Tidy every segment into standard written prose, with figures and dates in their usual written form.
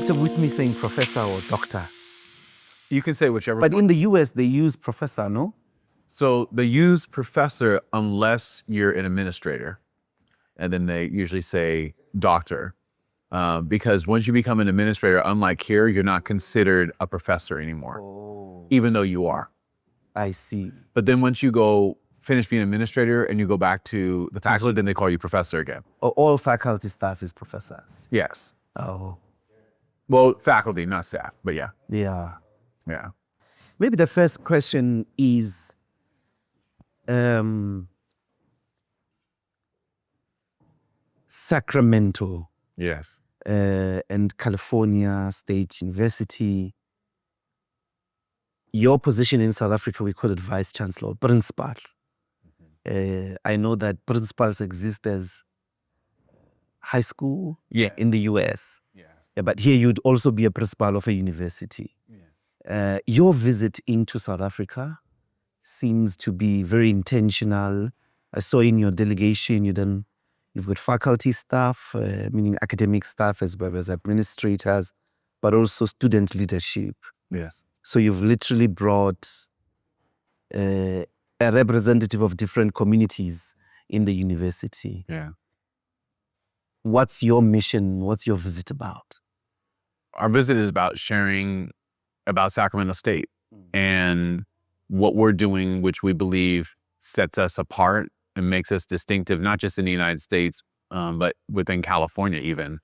better with me saying professor or doctor? You can say whichever. But in the US, they use professor, no? So they use professor unless you're an administrator. And then they usually say doctor. Because once you become an administrator, unlike here, you're not considered a professor anymore, even though you are. I see. But then once you go finish being an administrator and you go back to the faculty, then they call you professor again. All faculty staff is professors. Yes. Oh. Well, faculty, not staff, but yeah. Yeah. Yeah. Maybe the first question is, Sacramento Yes. and California State University. Your position in South Africa, we call it Vice Chancellor, Principal. I know that principals exist as high school in the US. Yes. Yeah, but here you'd also be a principal of a university. Your visit into South Africa seems to be very intentional. I saw in your delegation, you've got faculty staff, meaning academic staff as well as administrators, but also student leadership. Yes. So you've literally brought a representative of different communities in the university. Yeah. What's your mission? What's your visit about? Our visit is about sharing about Sacramento State and what we're doing, which we believe sets us apart and makes us distinctive, not just in the United States, but within California even.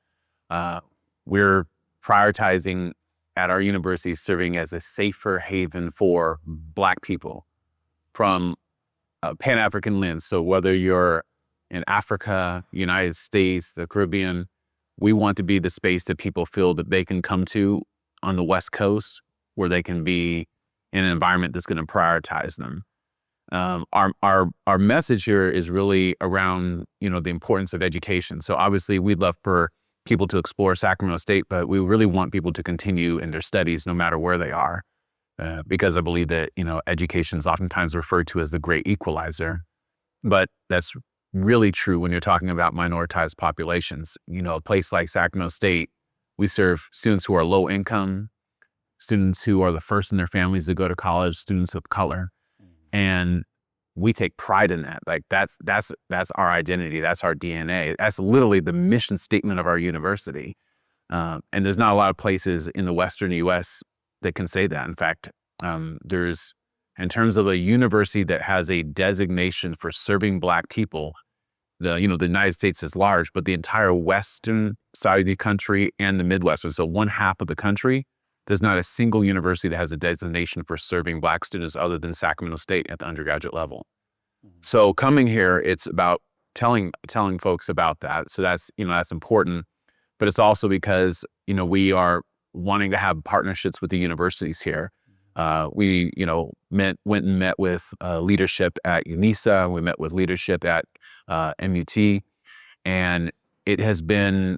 We're prioritizing at our university serving as a safer haven for Black people from a Pan-African lens. So whether you're in Africa, United States, the Caribbean, we want to be the space that people feel that they can come to on the West Coast, where they can be in an environment that's going to prioritize them. Our message here is really around, the importance of education. So obviously we'd love for people to explore Sacramento State, but we really want people to continue in their studies no matter where they are. Because I believe that, education is oftentimes referred to as the great equalizer, but that's really true when you're talking about minoritized populations. A place like Sacramento State, we serve students who are low income, students who are the first in their families to go to college, students of color. And we take pride in that. Like that's our identity. That's our DNA. That's literally the mission statement of our university. And there's not a lot of places in the Western US that can say that. In fact, there's, in terms of a university that has a designation for serving Black people, the United States is large, but the entire Western side of the country and the Midwestern, so one half of the country, there's not a single university that has a designation for serving Black students other than Sacramento State at the undergraduate level. So coming here, it's about telling folks about that. So that's, that's important, but it's also because, we are wanting to have partnerships with the universities here. We, went and met with leadership at UNISA. We met with leadership at MUT, and it has been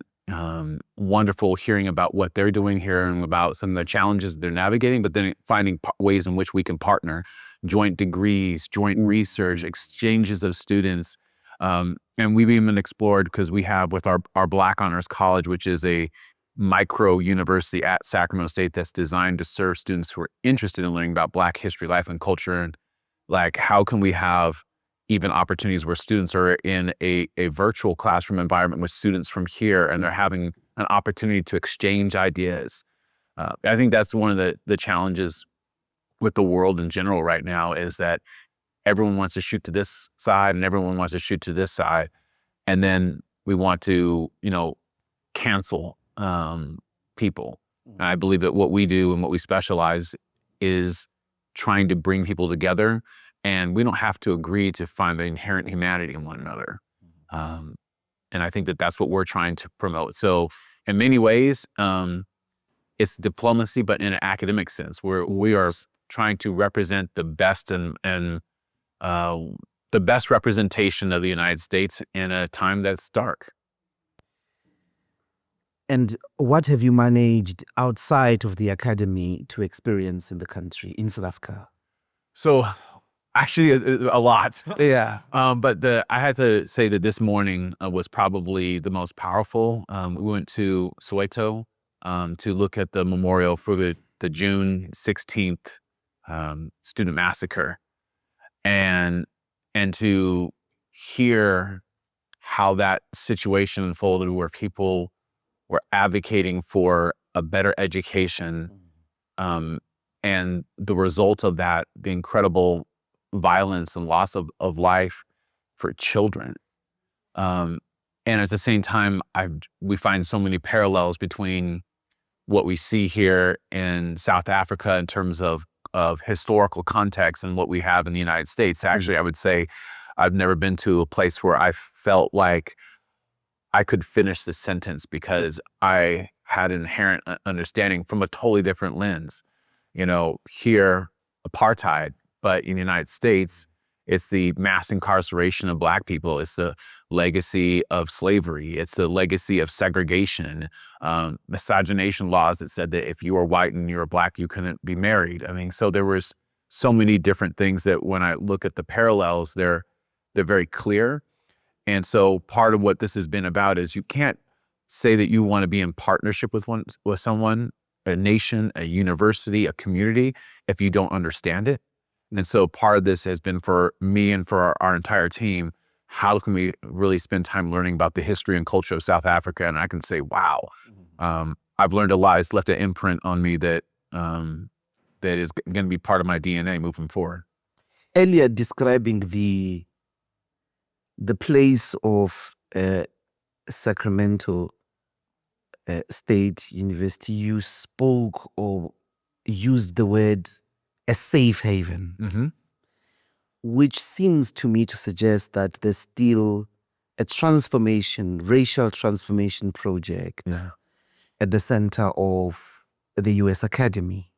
wonderful hearing about what they're doing here and about some of the challenges they're navigating, but then finding ways in which we can partner, joint degrees, joint research, exchanges of students. And we've even explored, because we have with our Black Honors College, which is a micro university at Sacramento State that's designed to serve students who are interested in learning about Black history, life, and culture. And like, how can we have even opportunities where students are in a virtual classroom environment with students from here, and they're having an opportunity to exchange ideas. I think that's one of the challenges with the world in general right now, is that everyone wants to shoot to this side and everyone wants to shoot to this side. And then we want to, cancel people. And I believe that what we do and what we specialize is trying to bring people together, and we don't have to agree to find the inherent humanity in one another. And I think that that's what we're trying to promote. So in many ways, it's diplomacy, but in an academic sense, where we are trying to represent the best and the best representation of the United States in a time that's dark. And what have you managed outside of the academy to experience in the country, in South Africa? So actually a lot. Yeah. But I had to say that this morning was probably the most powerful. We went to Soweto to look at the memorial for the June 16th student massacre, and to hear how that situation unfolded, where people were advocating for a better education, and the result of that, the incredible violence and loss of life for children. And at the same time, we find so many parallels between what we see here in South Africa in terms of historical context and what we have in the United States. Actually, I would say I've never been to a place where I felt like I could finish the sentence because I had an inherent understanding from a totally different lens. Here, apartheid, but in the United States, it's the mass incarceration of Black people. It's the legacy of slavery. It's the legacy of segregation, miscegenation laws that said that if you were white and you were Black, you couldn't be married. I mean, so there was so many different things that when I look at the parallels, they're very clear. And so part of what this has been about is you can't say that you want to be in partnership with someone, a nation, a university, a community, if you don't understand it. And so part of this has been for me and for our entire team, how can we really spend time learning about the history and culture of South Africa? And I can say, wow, I've learned a lot. It's left an imprint on me that is going to be part of my DNA moving forward. Earlier describing the place of Sacramento State University, you spoke or used the word a safe haven, which seems to me to suggest that there's still a racial transformation project at the center of the U.S. Academy.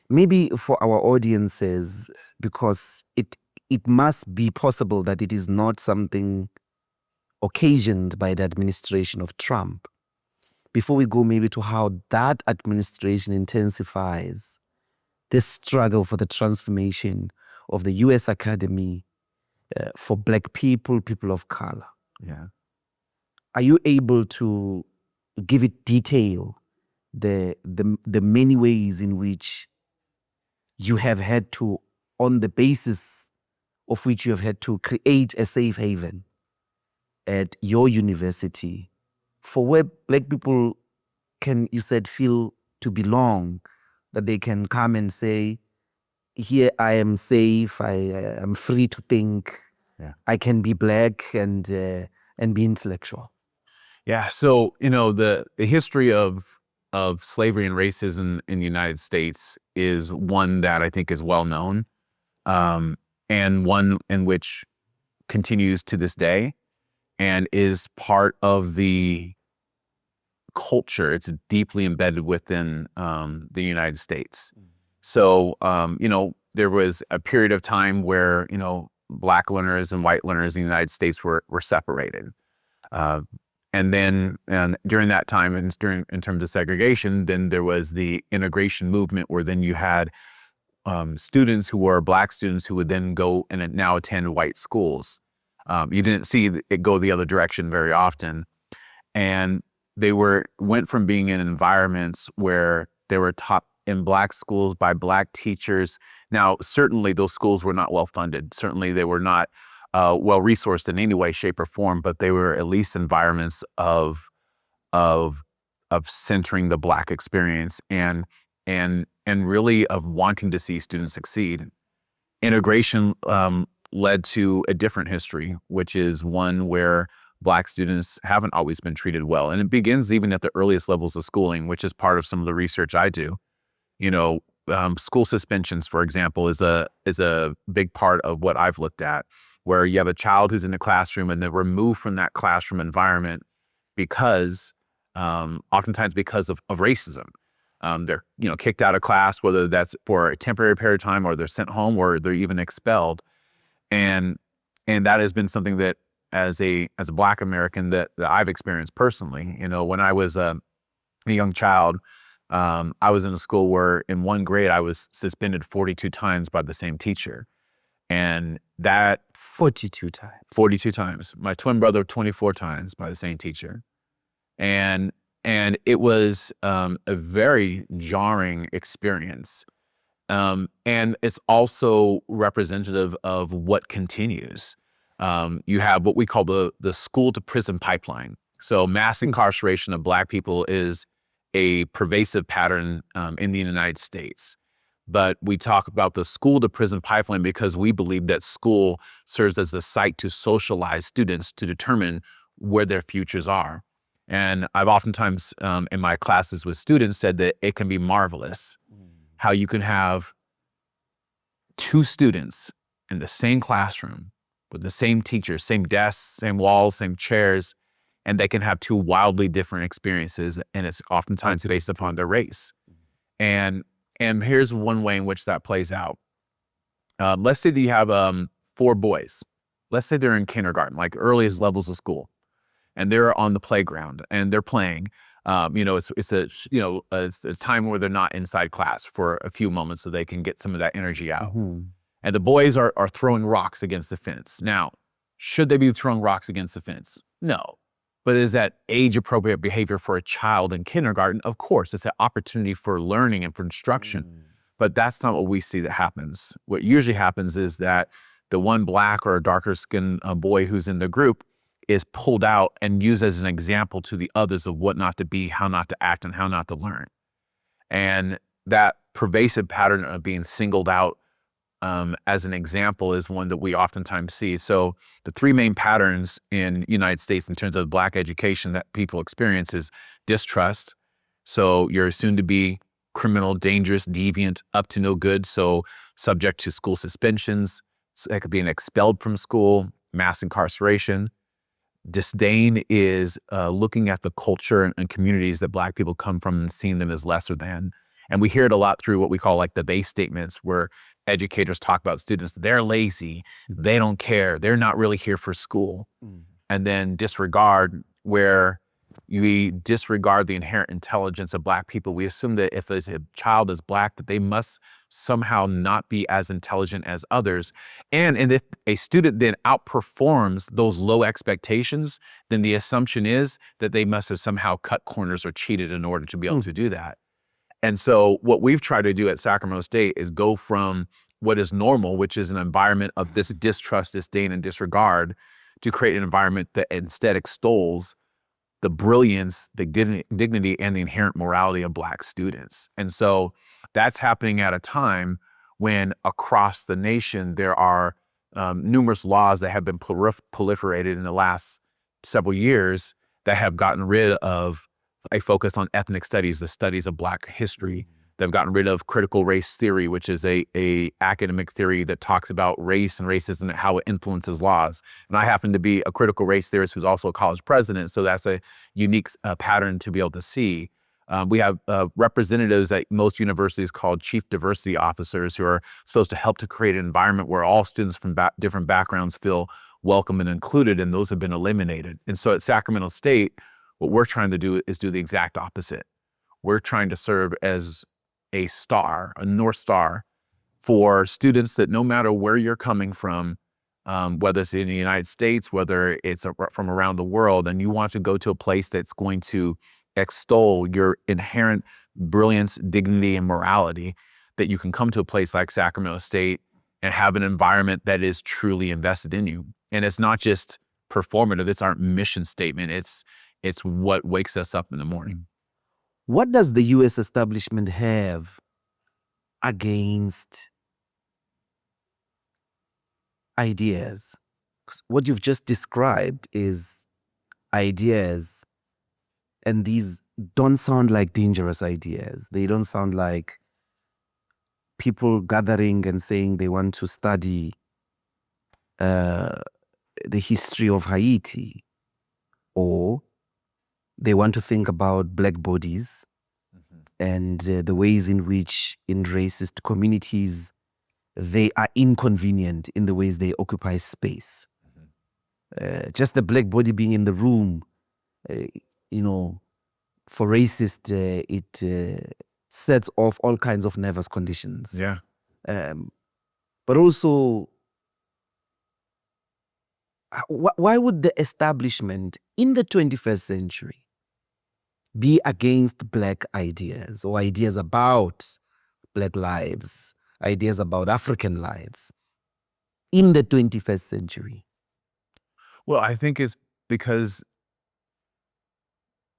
Maybe for our audiences, because it must be possible that it is not something occasioned by the administration of Trump. Before we go maybe to how that administration intensifies this struggle for the transformation of the U.S. Academy for Black people, people of color. Yeah. Are you able to give it detail, the many ways in which you have had to, on the basis of which you have had to create a safe haven at your university for where Black people can, you said, feel to belong, that they can come and say, here I am safe, I am free to think, I can be Black and be intellectual? Yeah, so the history of slavery and racism in the United States is one that I think is well known, and one in which continues to this day and is part of the culture. It's deeply embedded within the United States. So there was a period of time where Black learners and white learners in the United States were separated. And then during that time, and in terms of segregation, then there was the integration movement, where then you had students who were Black students who would then go and now attend white schools. You didn't see it go the other direction very often. And they went from being in environments where they were taught in Black schools by Black teachers. Now, certainly those schools were not well funded. Certainly they were not well resourced in any way, shape, or form, but they were at least environments of centering the Black experience and really of wanting to see students succeed. Integration led to a different history, which is one where Black students haven't always been treated well. And it begins even at the earliest levels of schooling, which is part of some of the research I do. School suspensions, for example, is a big part of what I've looked at, where you have a child who's in the classroom and they're removed from that classroom environment because, oftentimes because of racism. They're kicked out of class, whether that's for a temporary period of time or they're sent home or they're even expelled. And that has been something that as a Black American that I've experienced personally. When I was a young child, I was in a school where in one grade I was suspended 42 times by the same teacher. And that 42 times. 42 times. My twin brother 24 times by the same teacher. And And it was a very jarring experience. And it's also representative of what continues. You have what we call the school to prison pipeline. So mass incarceration of Black people is a pervasive pattern in the United States. But we talk about the school to prison pipeline because we believe that school serves as the site to socialize students to determine where their futures are. And I've oftentimes in my classes with students said that it can be marvelous how you can have two students in the same classroom with the same teachers, same desks, same walls, same chairs, and they can have two wildly different experiences, and it's oftentimes based upon their race. And here's one way in which that plays out. Let's say that you have 4 boys. Let's say they're in kindergarten, like earliest levels of school, and they're on the playground and they're playing. It's a time where they're not inside class for a few moments so they can get some of that energy out. And the boys are throwing rocks against the fence. Now, should they be throwing rocks against the fence? No. But is that age-appropriate behavior for a child in kindergarten? Of course, it's an opportunity for learning and for instruction. But that's not what we see that happens. What usually happens is that the one Black or a darker skinned boy who's in the group is pulled out and used as an example to the others of what not to be, how not to act, and how not to learn. And that pervasive pattern of being singled out as an example is one that we oftentimes see. So the 3 main patterns in the United States in terms of Black education that people experience is distrust. So you're assumed to be criminal, dangerous, deviant, up to no good. So subject to school suspensions, so that could be expelled from school, mass incarceration. Disdain is looking at the culture and communities that Black people come from and seeing them as lesser than. And we hear it a lot through what we call like the they statements, where educators talk about students, they're lazy, they don't care, they're not really here for school. And then disregard, where we disregard the inherent intelligence of Black people. We assume that if a child is Black, that they must somehow not be as intelligent as others. And if a student then outperforms those low expectations, then the assumption is that they must have somehow cut corners or cheated in order to be able to do that. And so what we've tried to do at Sacramento State is go from what is normal, which is an environment of this distrust, disdain, and disregard, to create an environment that instead extols the brilliance, the dignity, and the inherent morality of Black students. And so that's happening at a time when across the nation there are numerous laws that have been proliferated in the last several years that have gotten rid of a focus on ethnic studies, the studies of Black history. They've gotten rid of critical race theory, which is a academic theory that talks about race and racism and how it influences laws. And I happen to be a critical race theorist who's also a college president, so that's a unique pattern to be able to see. We have representatives at most universities called chief diversity officers who are supposed to help to create an environment where all students from different backgrounds feel welcome and included, and those have been eliminated. And so at Sacramento State, what we're trying to do is do the exact opposite. We're trying to serve as a star, a North Star for students that no matter where you're coming from, whether it's in the United States, whether it's from around the world, and you want to go to a place that's going to extol your inherent brilliance, dignity, and morality, that you can come to a place like Sacramento State and have an environment that is truly invested in you. And it's not just performative, it's our mission statement. It's what wakes us up in the morning. What does the U.S. establishment have against ideas? 'Cause what you've just described is ideas, and these don't sound like dangerous ideas. They don't sound like people gathering and saying they want to study the history of Haiti, or they want to think about Black bodies and the ways in which in racist communities they are inconvenient in the ways they occupy space. Just the Black body being in the room, for racist, it sets off all kinds of nervous conditions. Yeah. But also, why would the establishment in the 21st century be against Black ideas or ideas about Black lives, ideas about African lives in the 21st century? Well, I think it's because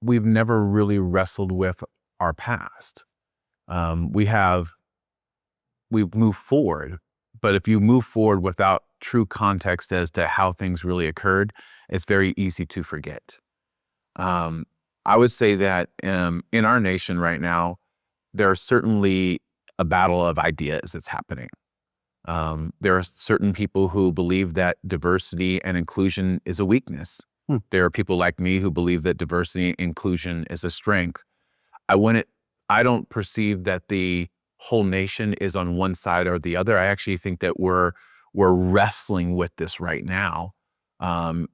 we've never really wrestled with our past. We've moved forward, but if you move forward without true context as to how things really occurred, it's very easy to forget. I would say that in our nation right now, there's certainly a battle of ideas that's happening. There are certain people who believe that diversity and inclusion is a weakness. There are people like me who believe that diversity and inclusion is a strength. I don't perceive that the whole nation is on one side or the other. I actually think that we're wrestling with this right now. And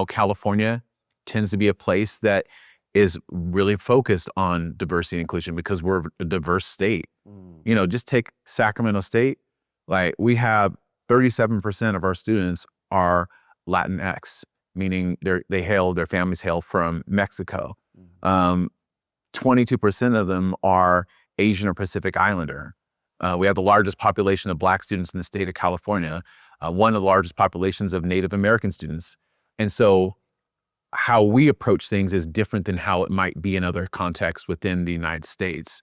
California tends to be a place that is really focused on diversity and inclusion because we're a diverse state. Just take Sacramento State. Like, we have 37% of our students are Latinx, meaning their families hail from Mexico. 22% of them are Asian or Pacific Islander. We have the largest population of Black students in the state of California, one of the largest populations of Native American students. And so how we approach things is different than how it might be in other contexts within the United States.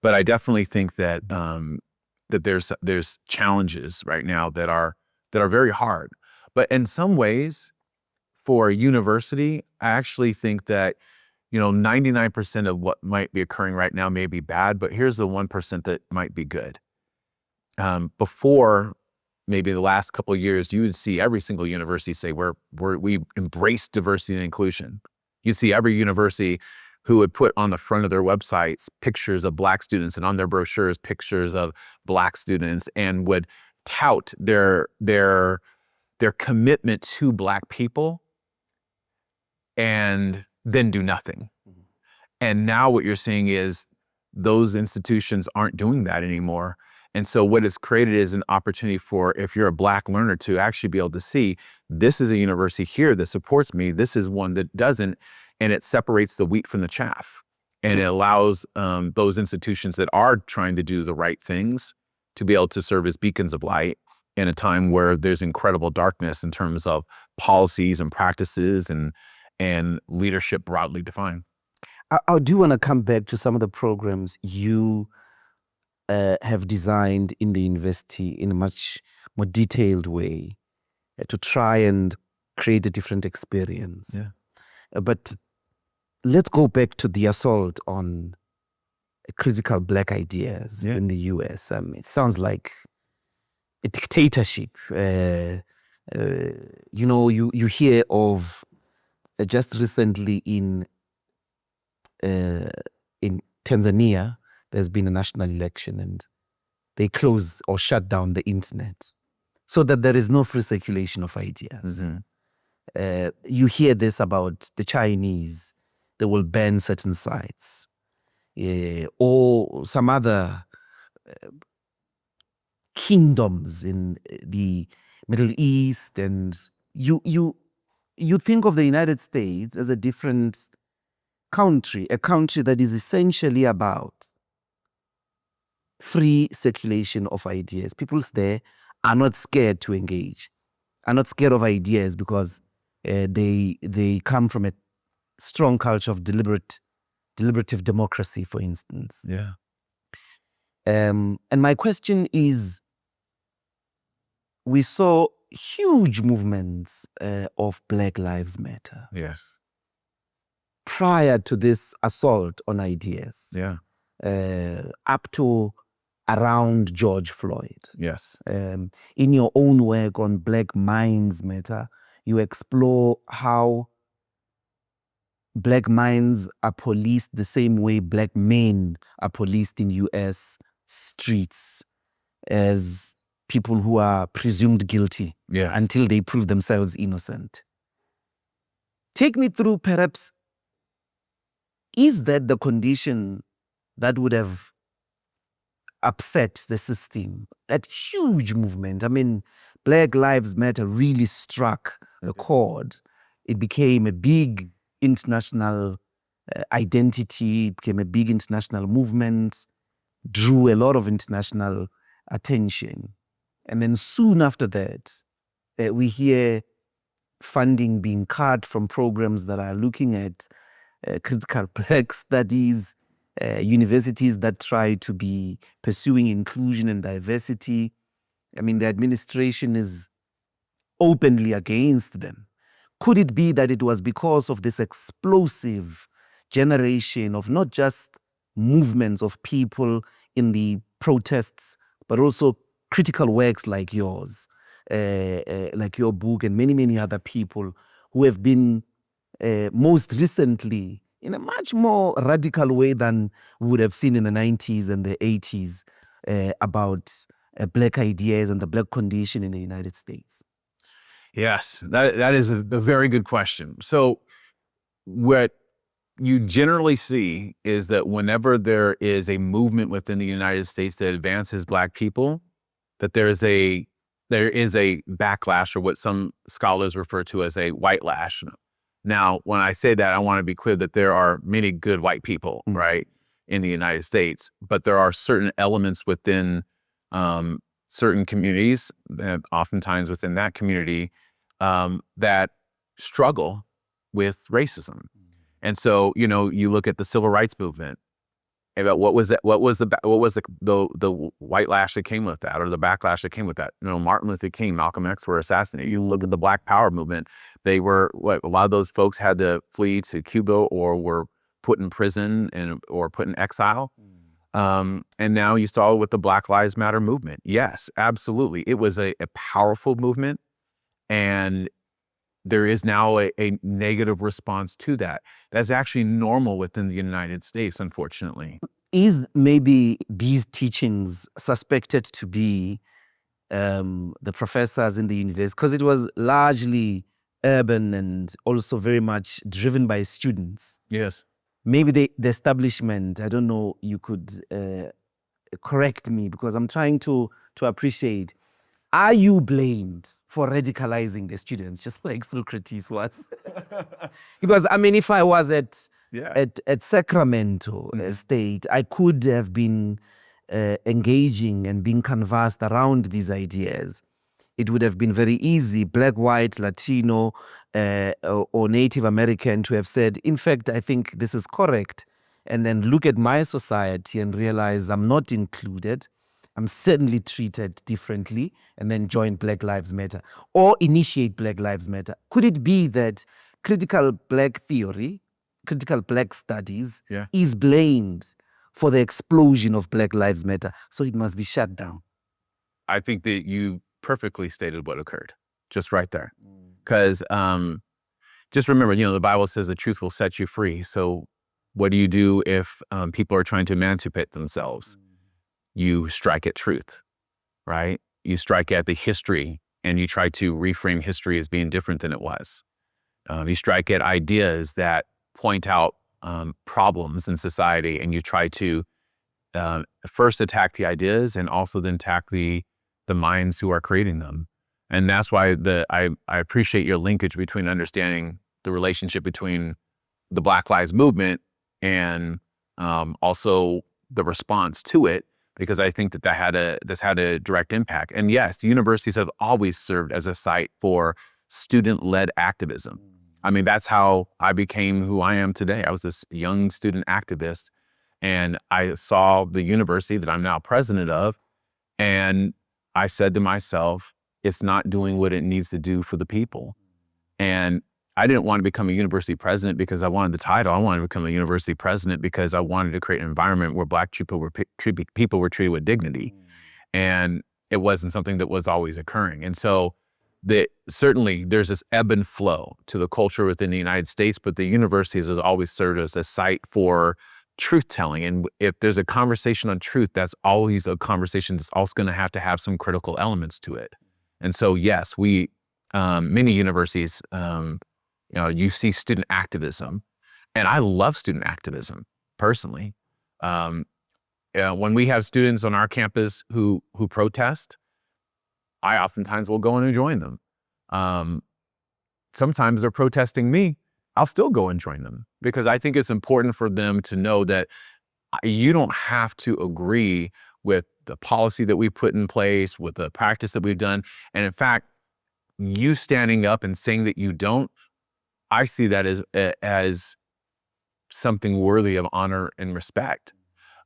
But I definitely think that that there's challenges right now that are very hard. But in some ways, for a university, I actually think that 99% of what might be occurring right now may be bad, but here's the 1% that might be good. Before maybe the last couple of years, you would see every single university say we embrace diversity and inclusion. You'd see every university who would put on the front of their websites pictures of Black students and on their brochures pictures of Black students, and would tout their commitment to Black people and then do nothing. And now what you're seeing is those institutions aren't doing that anymore. And so what it's created is an opportunity for, if you're a Black learner, to actually be able to see, this is a university here that supports me, this is one that doesn't, and it separates the wheat from the chaff. And it allows those institutions that are trying to do the right things to be able to serve as beacons of light in a time where there's incredible darkness in terms of policies and practices and leadership broadly defined. I do want to come back to some of the programs you have designed in the university in a much more detailed way to try and create a different experience. But let's go back to the assault on critical Black ideas in the US. It sounds like a dictatorship. You hear of just recently in Tanzania, there's been a national election and they close or shut down the internet so that there is no free circulation of ideas. You hear this about the Chinese, they will ban certain sites, or some other kingdoms in the Middle East. And you think of the United States as a different country, a country that is essentially about free circulation of ideas. People there are not scared to engage, are not scared of ideas because they come from a strong culture of deliberative democracy, for instance. And my question is, we saw huge movements of Black Lives Matter prior to this assault on ideas, up to around George Floyd. In your own work on Black Minds Matter, you explore how Black minds are policed the same way Black men are policed in US streets as people who are presumed guilty until they prove themselves innocent. Take me through, perhaps, is that the condition that would have upset the system? That huge movement. I mean, Black Lives Matter really struck a chord. It became a big international identity. It became a big international movement, drew a lot of international attention. And then soon after that, we hear funding being cut from programs that are looking at critical black studies, universities that try to be pursuing inclusion and diversity. I mean, the administration is openly against them. Could it be that it was because of this explosive generation of not just movements of people in the protests, but also critical works like yours, like your book, and many, many other people who have been most recently in a much more radical way than we would have seen in the 90s and the 80s about black ideas and the black condition in the United States? Yes, that is a very good question. So what you generally see is that whenever there is a movement within the United States that advances Black people, that there is a backlash, or what some scholars refer to as a white lash. Now, when I say that, I want to be clear that there are many good white people, right, in the United States, but there are certain elements within certain communities, oftentimes within that community, that struggle with racism. And so, you look at the civil rights movement. About what was the white lash that came with that, or the backlash that came with that? Martin Luther King, Malcolm X were assassinated. You look at the Black Power movement; they were a lot of those folks had to flee to Cuba or were put in prison or put in exile. And now you saw it with the Black Lives Matter movement. Yes, absolutely, it was a powerful movement, and there is now a negative response to that. That's actually normal within the United States, unfortunately. Is maybe these teachings suspected to be the professors in the university, because it was largely urban and also very much driven by students? Yes. Maybe the establishment, I don't know, you could correct me, because I'm trying to appreciate. Are you blamed for radicalizing the students, just like Socrates was? Because, I mean, if I was at Sacramento State, I could have been engaging and being conversed around these ideas. It would have been very easy, Black, white, Latino, or Native American, to have said, in fact, I think this is correct. And then look at my society and realize I'm not included. I'm certainly treated differently, and then join Black Lives Matter or initiate Black Lives Matter. Could it be that critical Black theory, critical Black studies is blamed for the explosion of Black Lives Matter, so it must be shut down? I think that you perfectly stated what occurred, just right there. Because just remember, the Bible says the truth will set you free. So what do you do if people are trying to emancipate themselves? You strike at truth, right? You strike at the history, and you try to reframe history as being different than it was. You strike at ideas that point out problems in society, and you try to first attack the ideas and also then attack the minds who are creating them. And that's why I appreciate your linkage between understanding the relationship between the Black Lives Movement and also the response to it, because I think that this had a direct impact. And yes, universities have always served as a site for student-led activism. I mean, that's how I became who I am today. I was this young student activist, and I saw the university that I'm now president of, and I said to myself, it's not doing what it needs to do for the people. And I didn't want to become a university president because I wanted the title. I wanted to become a university president because I wanted to create an environment where Black people were treated with dignity. And it wasn't something that was always occurring. And so certainly there's this ebb and flow to the culture within the United States, but the universities has always served as a site for truth telling. And if there's a conversation on truth, that's always a conversation that's also going to have some critical elements to it. And so, yes, many universities, you see student activism, and I love student activism personally. When we have students on our campus who protest, I oftentimes will go in and join them. Sometimes they're protesting me, I'll still go and join them because I think it's important for them to know that you don't have to agree with the policy that we put in place, with the practice that we've done. And in fact, you standing up and saying that you don't, I see that as something worthy of honor and respect.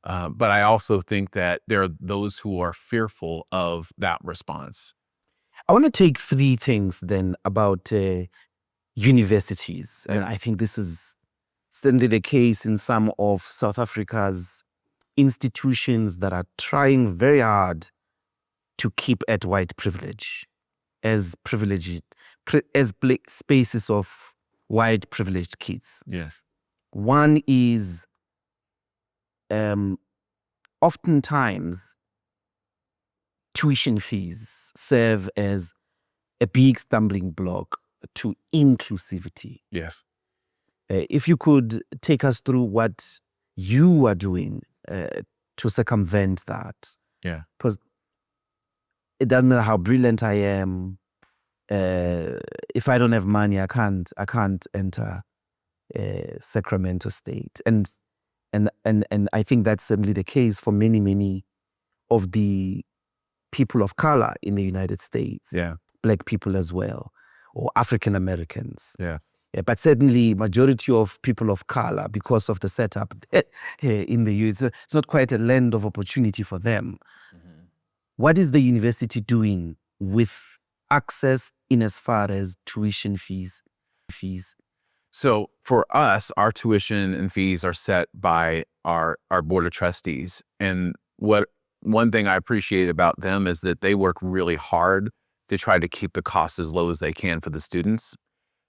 But I also think that there are those who are fearful of that response. I want to take three things then about universities. And I think this is certainly the case in some of South Africa's institutions that are trying very hard to keep at white privilege as privileged, spaces of white privileged kids. Yes. One is oftentimes tuition fees serve as a big stumbling block to inclusivity. Yes. If you could take us through what you are doing to circumvent that. Yeah. Because it doesn't matter how brilliant I am. If I don't have money, I can't enter Sacramento State. And I think that's certainly the case for many of the people of color in the United States. Yeah. Black people as well, or African Americans. Yeah. But certainly majority of people of color, because of the setup here in the US, it's not quite a land of opportunity for them. Mm-hmm. What is the university doing with access in as far as tuition fees? So for us, our tuition and fees are set by our board of trustees. And one thing I appreciate about them is that they work really hard to try to keep the costs as low as they can for the students.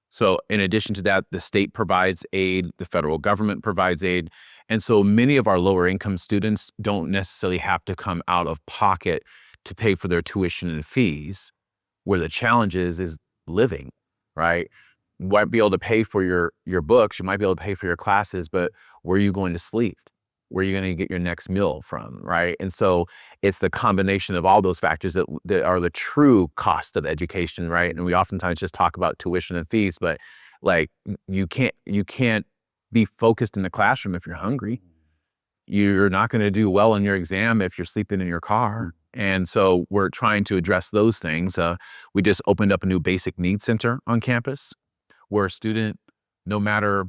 So in addition to that, the state provides aid, the federal government provides aid. And so many of our lower income students don't necessarily have to come out of pocket to pay for their tuition and fees, where the challenge is living, right? You might be able to pay for your books, you might be able to pay for your classes, but where are you going to sleep? Where are you going to get your next meal from, right? And so it's the combination of all those factors that are the true cost of education, right? And we oftentimes just talk about tuition and fees, but like you can't be focused in the classroom if you're hungry. You're not going to do well in your exam if you're sleeping in your car. And so we're trying to address those things. We just opened up a new basic needs center on campus where a student, no matter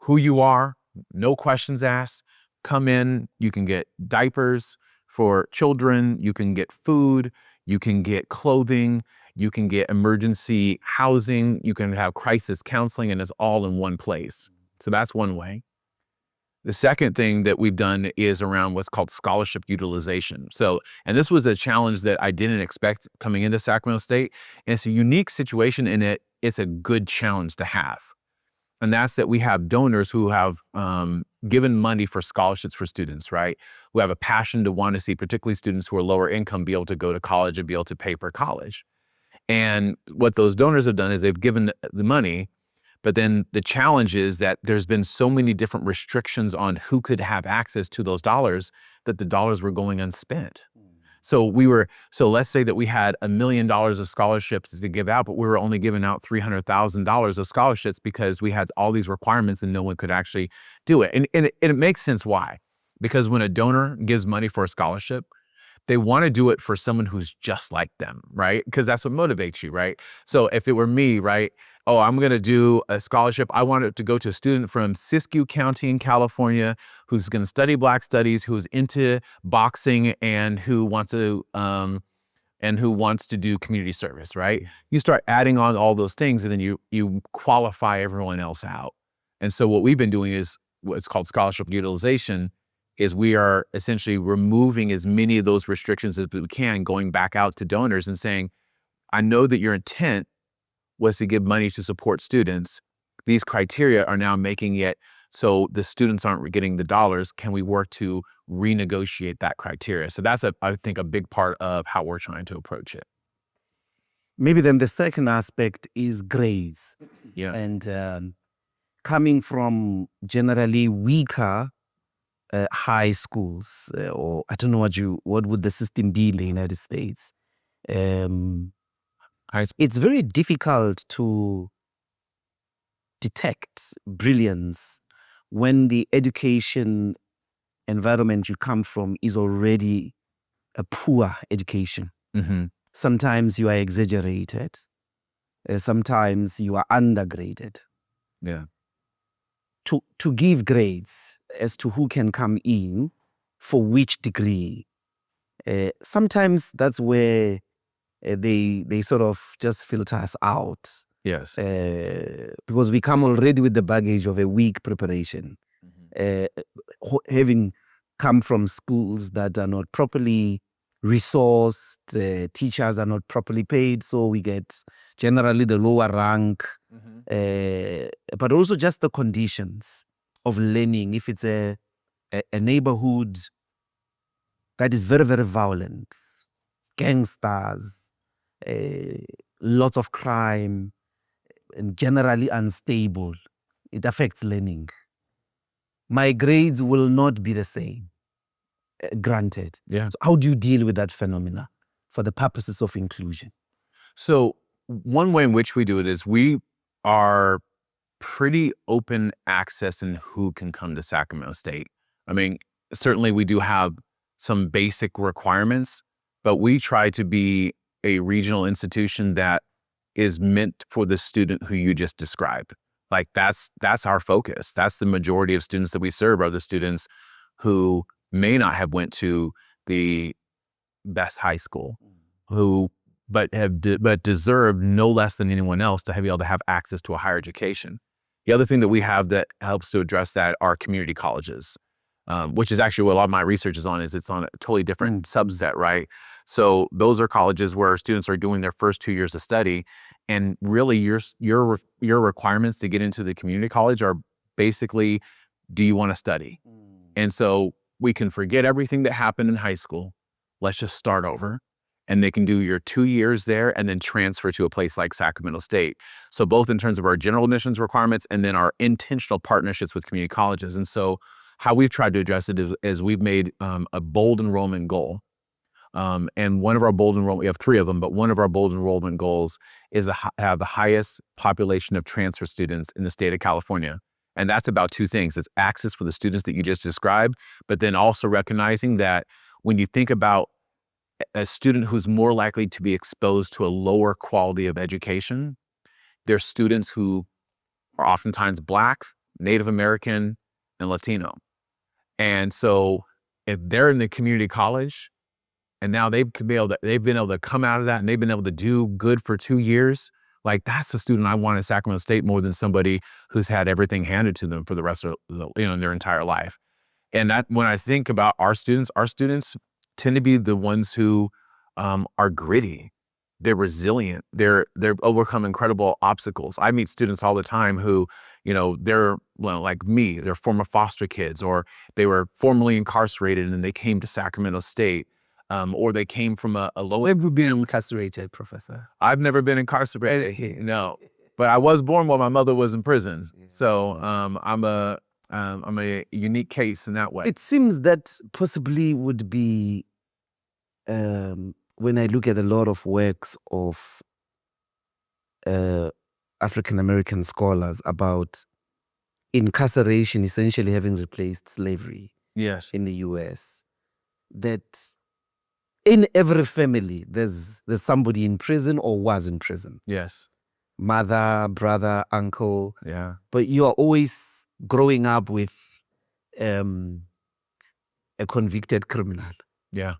who you are, no questions asked, come in, you can get diapers for children, you can get food, you can get clothing, you can get emergency housing, you can have crisis counseling, and it's all in one place. So that's one way. The second thing that we've done is around what's called scholarship utilization. So, and this was a challenge that I didn't expect coming into Sacramento State. And it's a unique situation in it. It's a good challenge to have. And that's that we have donors who have given money for scholarships for students, right? Who have a passion to want to see particularly students who are lower income be able to go to college and be able to pay for college. And what those donors have done is they've given the money, but then the challenge is that there's been so many different restrictions on who could have access to those dollars that the dollars were going unspent. So let's say that we had $1 million of scholarships to give out, but we were only giving out $300,000 of scholarships because we had all these requirements and no one could actually do it. And it makes sense why. Because when a donor gives money for a scholarship, they want to do it for someone who's just like them, right? Because that's what motivates you, right? So if it were me, right? Oh, I'm going to do a scholarship. I want it to go to a student from Siskiyou County in California who's going to study Black studies, who's into boxing, and who wants to do community service, right? You start adding on all those things, and then you qualify everyone else out. And so what we've been doing is what's called scholarship utilization. Is we are essentially removing as many of those restrictions as we can, going back out to donors and saying, I know that your intent was to give money to support students. These criteria are now making it so the students aren't getting the dollars. Can we work to renegotiate that criteria? So that's, I think, a big part of how we're trying to approach it. Maybe then the second aspect is grades. Yeah. And coming from generally weaker high schools, or I don't know what would the system be in the United States. It's very difficult to detect brilliance when the education environment you come from is already a poor education. Mm-hmm. Sometimes you are exaggerated. Sometimes you are undergraded. Yeah. To give grades as to who can come in for which degree, sometimes that's where they sort of just filter us out. Yes. Because we come already with the baggage of a weak preparation. Having come from schools that are not properly resourced, teachers are not properly paid, so we get generally the lower rank, but also just the conditions of learning. If it's a neighborhood that is very, very violent, gangsters, lots of crime, and generally unstable, it affects learning. My grades will not be the same, granted. Yeah. So how do you deal with that phenomena for the purposes of inclusion? So one way in which we do it is we are pretty open access in who can come to Sacramento State. I mean, certainly we do have some basic requirements, but we try to be a regional institution that is meant for the student who you just described. Like that's our focus. That's the majority of students that we serve are the students who may not have went to the best high school, who but deserve no less than anyone else to be able to have access to a higher education. The other thing that we have that helps to address that are community colleges, which is actually what a lot of my research is on. Is it's on a totally different subset, right? So those are colleges where students are doing their first 2 years of study, and really your requirements to get into the community college are basically, do you want to study? And so we can forget everything that happened in high school. Let's just start over. And they can do your 2 years there and then transfer to a place like Sacramento State. So both in terms of our general admissions requirements and then our intentional partnerships with community colleges. And so how we've tried to address it is we've made a bold enrollment goal. And one of our bold enrollment, we have 3 of them, but one of our bold enrollment goals is to have the highest population of transfer students in the state of California. And that's about 2 things. It's access for the students that you just described, but then also recognizing that when you think about a student who's more likely to be exposed to a lower quality of education, they're students who are oftentimes Black, Native American, and Latino. And so if they're in the community college and now they've been able to come out of that and they've been able to do good for 2 years, like that's the student I want in Sacramento State more than somebody who's had everything handed to them for the rest of their entire life. And that when I think about our students tend to be the ones who are gritty. They're resilient. They're overcome incredible obstacles. I meet students all the time who, they're like me. They're former foster kids, or they were formerly incarcerated and they came to Sacramento State, or they came from a low. Have you been incarcerated, Professor? I've never been incarcerated. No, but I was born while my mother was in prison. So I'm a unique case in that way. It seems that possibly would be, when I look at a lot of works of African-American scholars about incarceration essentially having replaced slavery Yes. in the US, that in every family there's somebody in prison or was in prison. Yes. Mother, brother, uncle. Yeah. But you are always growing up with a convicted criminal. Yeah.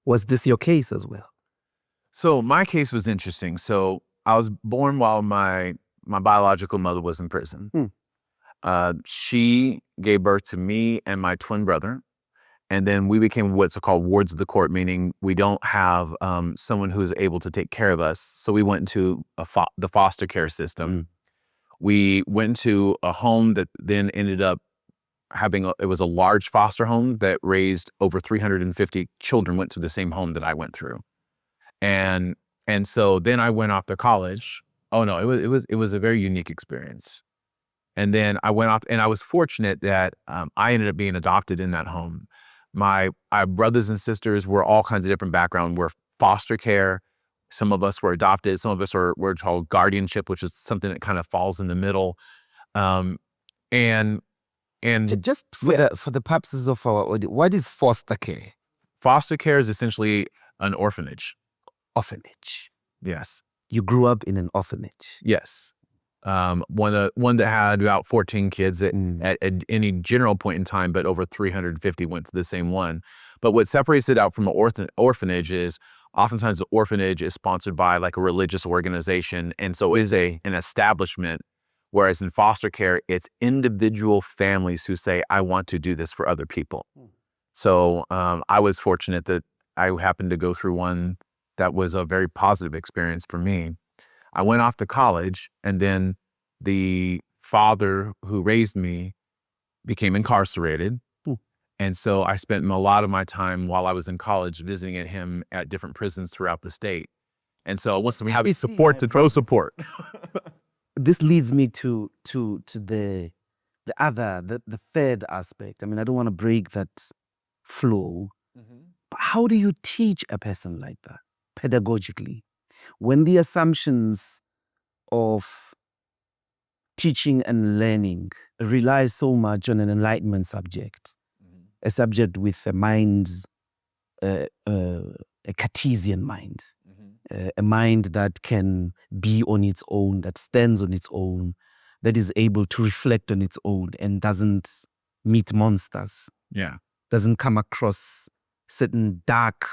Was this your case as well? So my case was interesting. So I was born while my biological mother was in prison. She gave birth to me and my twin brother. And then we became what's called wards of the court, meaning we don't have someone who's able to take care of us. So we went into the foster care system. We went to a home that then ended up it was a large foster home that raised over 350 children went to the same home that I went through. And so then I went off to college. Oh no, it was a very unique experience. And then I went off and I was fortunate that I ended up being adopted in that home. My brothers and sisters were all kinds of different backgrounds. We're foster care, Some of us were adopted. Some of us were told guardianship, which is something that kind of falls in the middle. Um, and Just for the purposes of our audience, what is foster care? foster care is essentially an orphanage. Orphanage. Yes. You grew up in an orphanage. Yes. One that had about 14 kids at any general point in time, but over 350 went to the same one. But what separates it out from an orphanage is oftentimes the orphanage is sponsored by like a religious organization, and so is an establishment. Whereas in foster care, it's individual families who say, "I want to do this for other people." So I was fortunate that I happened to go through one that was a very positive experience for me. I went off to college, and then the father who raised me became incarcerated. And so I spent a lot of my time while I was in college visiting him at different prisons throughout the state. And so once we have support to throw support. This leads me to the third aspect. I mean, I don't want to break that flow. But how do you teach a person like that pedagogically when the assumptions of teaching and learning rely so much on an enlightenment subject, a subject with a mind, a Cartesian mind, a mind that can be on its own, that stands on its own, that is able to reflect on its own and doesn't meet monsters, doesn't come across certain dark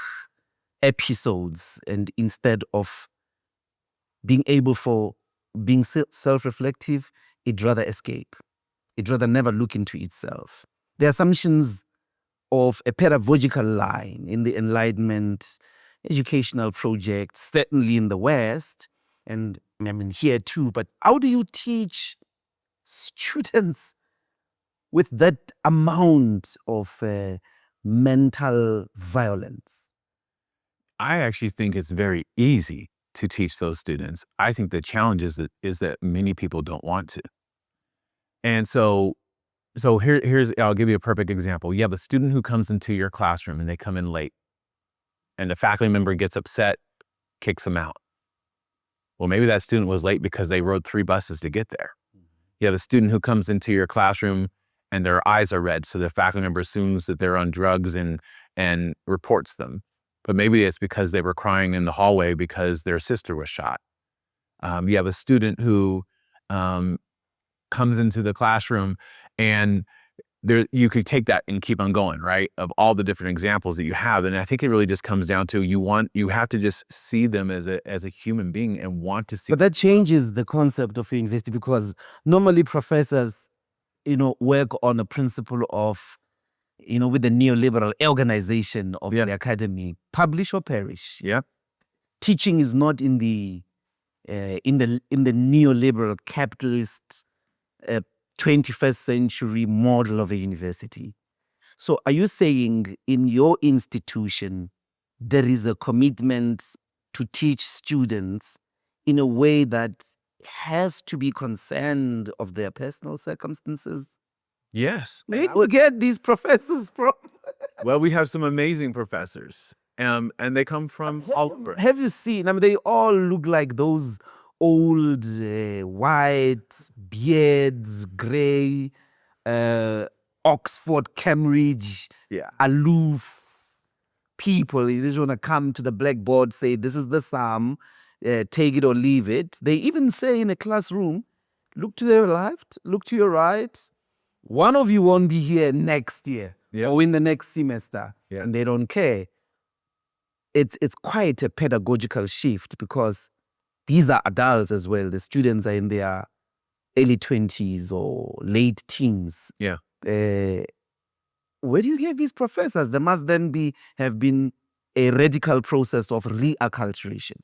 episodes, and instead of being able for being self-reflective, it'd rather escape. It'd rather never look into itself. The assumptions of a pedagogical line in the Enlightenment educational project, certainly in the West, and I mean here too, but how do you teach students with that amount of mental violence? I actually think it's very easy to teach those students. I think the challenge is that many people don't want to. And so here's, I'll give you a perfect example. You have a student who comes into your classroom and they come in late, and the faculty member gets upset, kicks them out. Well, maybe that student was late because they rode 3 buses to get there. You have a student who comes into your classroom and their eyes are red, so the faculty member assumes that they're on drugs and reports them. But maybe it's because they were crying in the hallway because their sister was shot. You have a student who comes into the classroom, and you could take that and keep on going, right? Of all the different examples that you have. And I think it really just comes down to you have to just see them as a human being and want to see. But that changes the concept of university, because normally professors, work on a principle of, with the neoliberal organization of the academy, publish or perish. Yeah. Teaching is not in the neoliberal capitalist 21st century model of a university. So are you saying in your institution there is a commitment to teach students in a way that has to be concerned of their personal circumstances? Yes. Where do we get these professors from? Well, we have some amazing professors, and they come from all over. Have you seen? I mean, they all look like those old, white, beards, gray, Oxford, Cambridge, aloof people. They just want to come to the blackboard, say, this is the psalm, take it or leave it. They even say in a classroom, look to your left, look to your right. One of you won't be here next year or in the next semester, and they don't care. It's quite a pedagogical shift, because these are adults as well. The students are in their early 20s or late teens. Yeah. Where do you get these professors? There must then have been a radical process of reacculturation.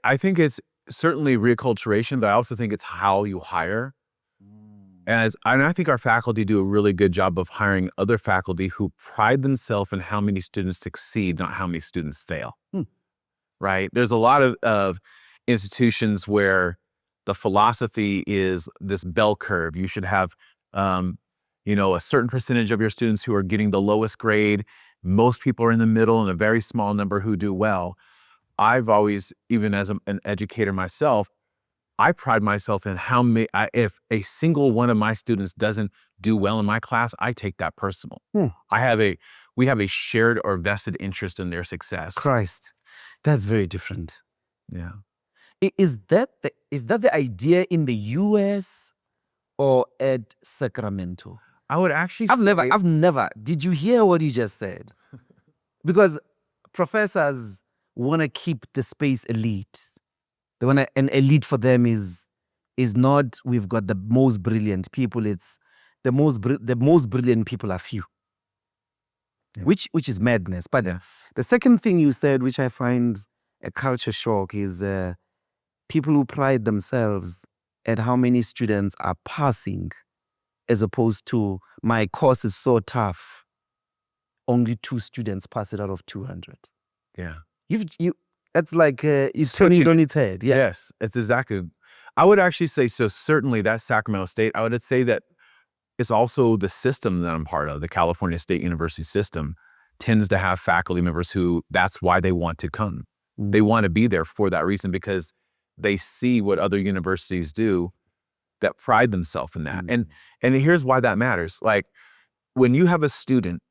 I think it's certainly reacculturation, but I also think it's how you hire. And I think our faculty do a really good job of hiring other faculty who pride themselves in how many students succeed, not how many students fail. Right? There's a lot of institutions where the philosophy is this bell curve. You should have, a certain percentage of your students who are getting the lowest grade. Most people are in the middle, and a very small number who do well. I've always, even as an educator myself, I pride myself in how many, if a single one of my students doesn't do well in my class, I take that personal. We have a shared or vested interest in their success. Christ, that's very different. Yeah. Is that the idea in the US or at Sacramento? I would actually I've never. Did you hear what you just said? Because professors want to keep the space elite. They want an elite for them is not we've got the most brilliant people. It's the most brilliant people are few. Yeah. Which is madness. But the second thing you said, which I find a culture shock, is people who pride themselves at how many students are passing, as opposed to my course is so tough, only 2 students pass it out of 200. Yeah. That's like it's turning it on its head. Yeah. Yes, it's exactly. I would actually say, so certainly that's Sacramento State. I would say that it's also the system that I'm part of, the California State University system, tends to have faculty members who that's why they want to come. They want to be there for that reason, because they see what other universities do that pride themselves in that. And here's why that matters. Like, when you have a student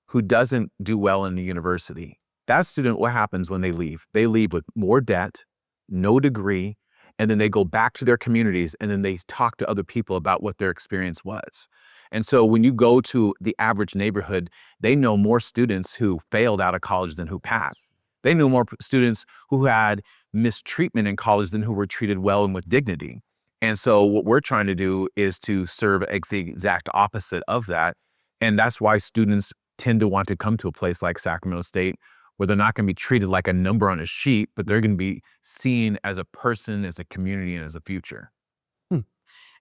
who doesn't do well in the university, that student, what happens when they leave? They leave with more debt, no degree, and then they go back to their communities, and then they talk to other people about what their experience was. And so when you go to the average neighborhood, they know more students who failed out of college than who passed. They knew more students who had mistreatment in college than who were treated well and with dignity. And so what we're trying to do is to serve the exact opposite of that. And that's why students tend to want to come to a place like Sacramento State, where they're not going to be treated like a number on a sheet, but they're going to be seen as a person, as a community, and as a future.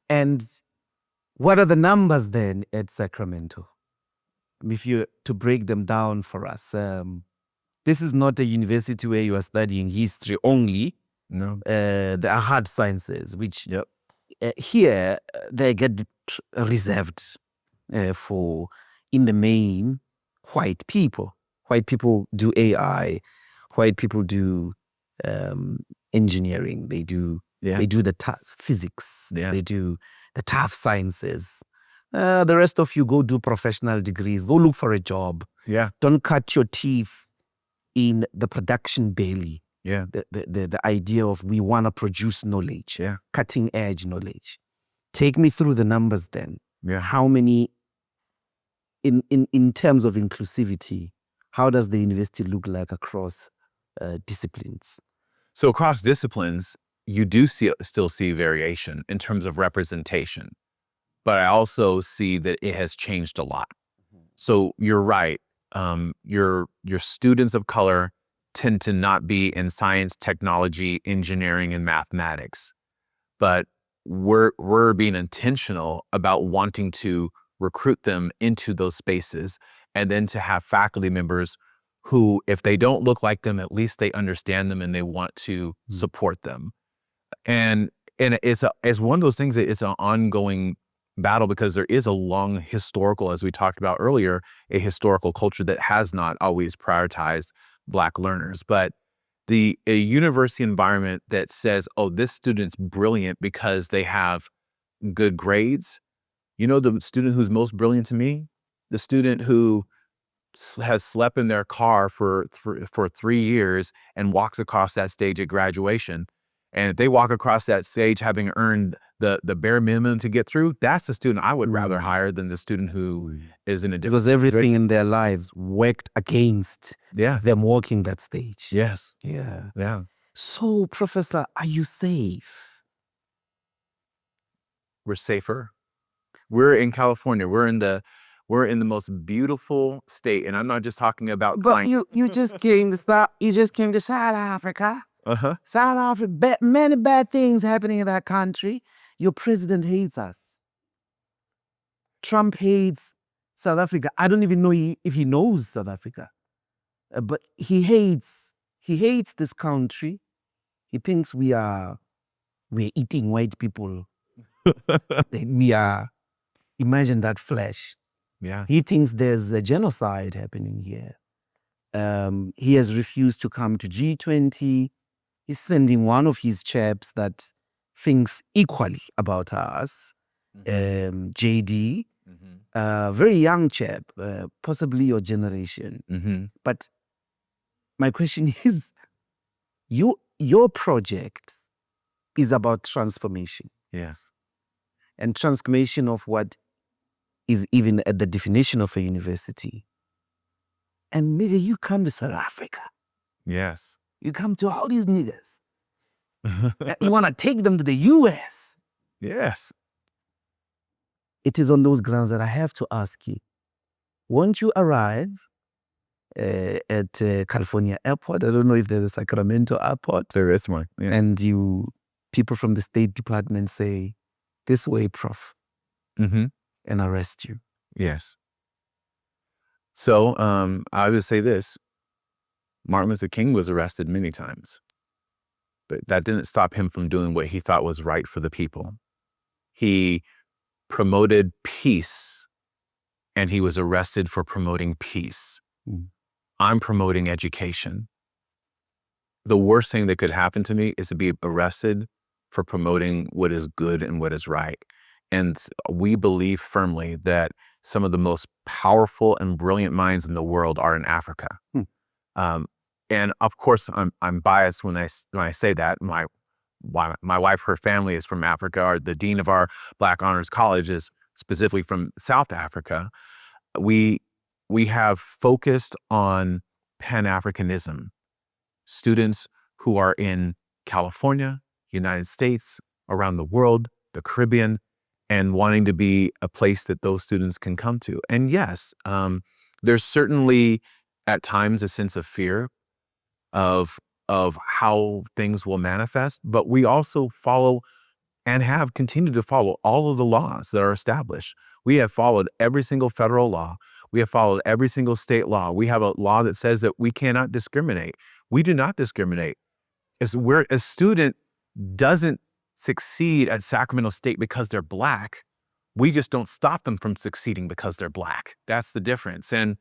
And what are the numbers then at Sacramento? If you to break them down for us, this is not a university where you are studying history only. No. There are hard sciences, which here they get reserved for, in the main, white people. White people do AI. White people do engineering. They do the physics. They do the tough sciences. The rest of you go do professional degrees. Go look for a job. Yeah. Don't cut your teeth in the production belly. Yeah. The idea of we want to produce knowledge. Yeah. Cutting edge knowledge. Take me through the numbers then. Yeah. How many, in terms of inclusivity, how does the university look like across disciplines? So across disciplines, you do still see variation in terms of representation, but I also see that it has changed a lot. So you're right. Your students of color tend to not be in science, technology, engineering, and mathematics, but we're being intentional about wanting to recruit them into those spaces, and then to have faculty members who, if they don't look like them, at least they understand them and they want to support them. And it's one of those things that it's an ongoing battle, because there is a long historical, as we talked about earlier, a historical culture that has not always prioritized Black learners. But a university environment that says, oh, this student's brilliant because they have good grades. You know, the student who's most brilliant to me, the student who has slept in their car for 3 years and walks across that stage at graduation. And if they walk across that stage having earned the bare minimum to get through, that's the student I would rather hire than the student who is in a different. Because everything in their lives worked against them walking that stage. Yes. Yeah. Yeah. So, Professor, are you safe? We're safer. We're in California. We're in the most beautiful state, and I'm not just talking about. But you just came to South Africa. South Africa, many bad things happening in that country. Your president hates us. Trump hates South Africa. I don't even know if he knows South Africa, but he hates this country. He thinks we're eating white people. We are. Imagine that flesh. Yeah. He thinks there's a genocide happening here. He has refused to come to G20. He's sending one of his chaps that thinks equally about us, JD, very young chap, possibly your generation. But my question is, your project is about transformation. Yes. And transformation of what is even at the definition of a university. And nigga, you come to South Africa. Yes. You come to all these niggas. You want to take them to the US. Yes. It is on those grounds that I have to ask you, won't you arrive at California Airport? I don't know if there's a Sacramento Airport. There is one. Yeah. And people from the State Department say, this way, Prof. And arrest you. Yes. So I would say this. Martin Luther King was arrested many times, but that didn't stop him from doing what he thought was right for the people. He promoted peace, and he was arrested for promoting peace. I'm promoting education. The worst thing that could happen to me is to be arrested for promoting what is good and what is right. And we believe firmly that some of the most powerful and brilliant minds in the world are in Africa. And of course, I'm biased when I say that. My wife, her family is from Africa. The dean of our Black Honors College is specifically from South Africa. We have focused on Pan-Africanism. Students who are in California, United States, around the world, the Caribbean, and wanting to be a place that those students can come to. And yes, there's certainly at times a sense of fear of how things will manifest, but we also follow and have continued to follow all of the laws that are established. We have followed every single federal law. We have followed every single state law. We have a law that says that we cannot discriminate. We do not discriminate. A student doesn't succeed at Sacramento State because they're Black. We just don't stop them from succeeding because they're Black. That's the difference. And,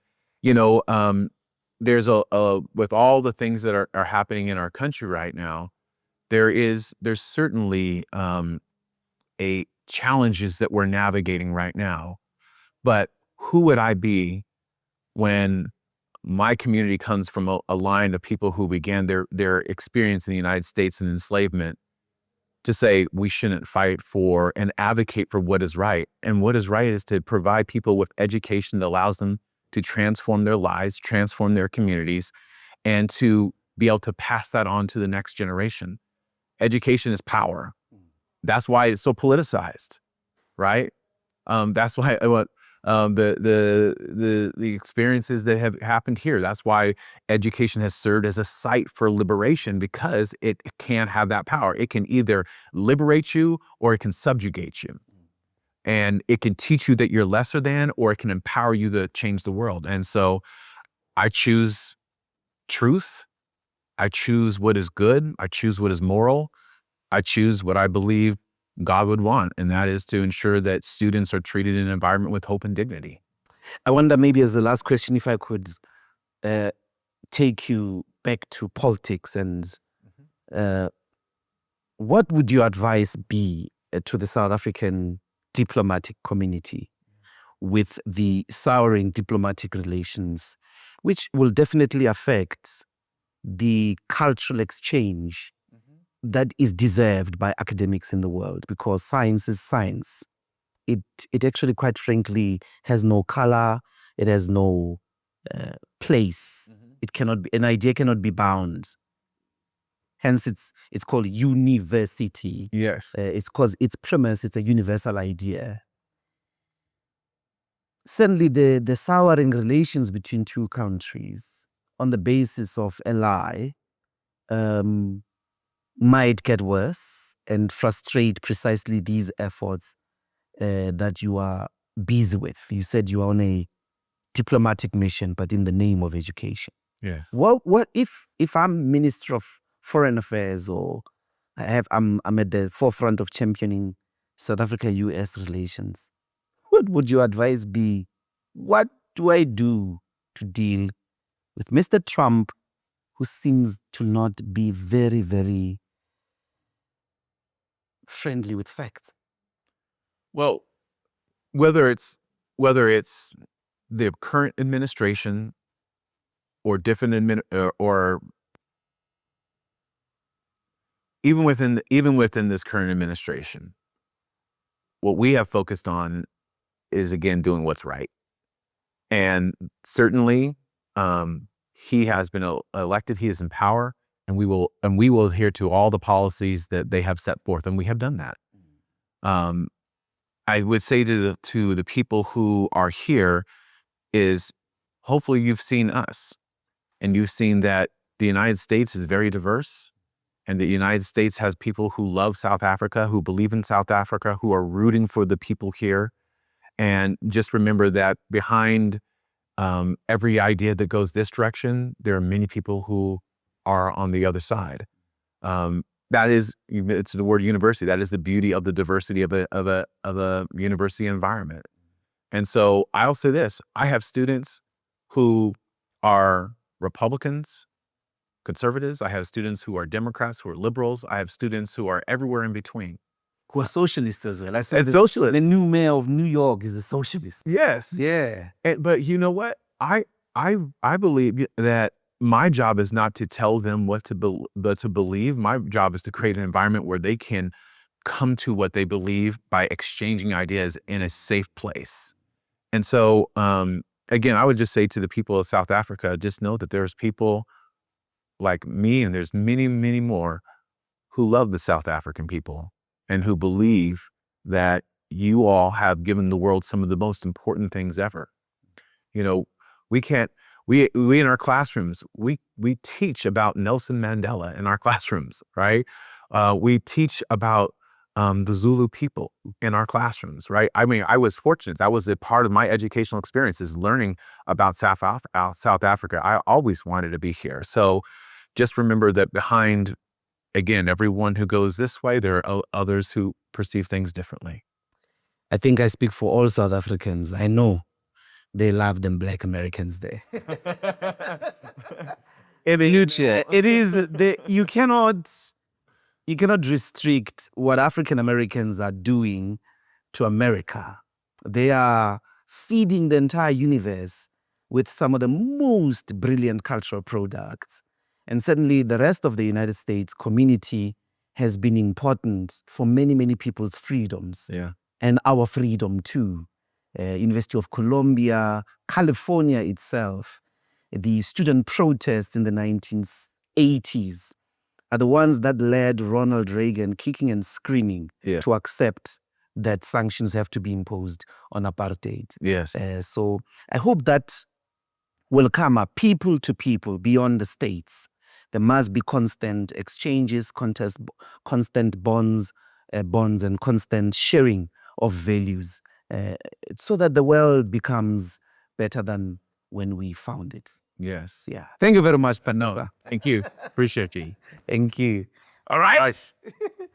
there's with all the things that are happening in our country right now, there's certainly a challenges that we're navigating right now. But who would I be when my community comes from a line of people who began their experience in the United States in enslavement to say we shouldn't fight for and advocate for what is right? And what is right is to provide people with education that allows them to transform their lives, transform their communities, and to be able to pass that on to the next generation. Education is power. That's why it's so politicized, right? That's why the experiences that have happened here. That's why education has served as a site for liberation, because it can have that power. It can either liberate you or it can subjugate you. And it can teach you that you're lesser than, or it can empower you to change the world. And so I choose truth. I choose what is good. I choose what is moral. I choose what I believe God would want, and that is to ensure that students are treated in an environment with hope and dignity. I wonder, maybe as the last question, if I could take you back to politics, and what would your advice be to the South African diplomatic community with the souring diplomatic relations, which will definitely affect the cultural exchange that is deserved by academics in the world? Because science is science. It actually, quite frankly, has no color. It has no place. It cannot be, an idea cannot be bound. Hence, it's called university. Yes. It's because its premise, it's a universal idea. Certainly, the souring relations between two countries on the basis of a lie might get worse and frustrate precisely these efforts that you are busy with. You said you are on a diplomatic mission, but in the name of education. Yes. What if I'm Minister of Foreign Affairs, or I'm at the forefront of championing South Africa-US relations? What would your advice be? What do I do to deal with Mr. Trump, who seems to not be very, very friendly with facts. Well, whether it's the current administration or different or even within this current administration, what we have focused on is, again, doing what's right. And certainly, he has been elected. He is in power, and we will adhere to all the policies that they have set forth, and we have done that. I would say to the people who are here is, hopefully you've seen us, and you've seen that the United States is very diverse, and the United States has people who love South Africa, who believe in South Africa, who are rooting for the people here. And just remember that behind every idea that goes this direction, there are many people who are on the other side. It's the word university. That is the beauty of the diversity of a university environment. And so I'll say this: I have students who are Republicans, conservatives. I have students who are Democrats, who are liberals. I have students who are everywhere in between. Who are socialists as well. I saw Socialists. The new mayor of New York is a socialist. Yes. Yeah. But you know what? I believe that my job is not to tell them what to believe. My job is to create an environment where they can come to what they believe by exchanging ideas in a safe place. And so, again, I would just say to the people of South Africa, just know that there's people like me, and there's many, many more who love the South African people and who believe that you all have given the world some of the most important things ever. You know, we in our classrooms, we teach about Nelson Mandela in our classrooms, right? We teach about the Zulu people in our classrooms, right? I mean, I was fortunate. That was a part of my educational experience, is learning about South Africa. I always wanted to be here. So just remember that behind, again, everyone who goes this way, there are others who perceive things differently. I think I speak for all South Africans. I know they love them Black Americans there. In the future, it is you cannot restrict what African Americans are doing to America. They are feeding the entire universe with some of the most brilliant cultural products. And certainly the rest of the United States community has been important for many, many people's freedoms. Yeah. And our freedom too. University of Columbia, California itself, the student protests in the 1980s are the ones that led Ronald Reagan kicking and screaming to accept that sanctions have to be imposed on apartheid. Yes. So I hope that will come up people to people beyond the states. There must be constant exchanges, constant bonds and constant sharing of values, so that the world becomes better than when we found it. Yes. Yeah. Thank you very much, Pano. Thank you. Appreciate you. Thank you. All right. Nice.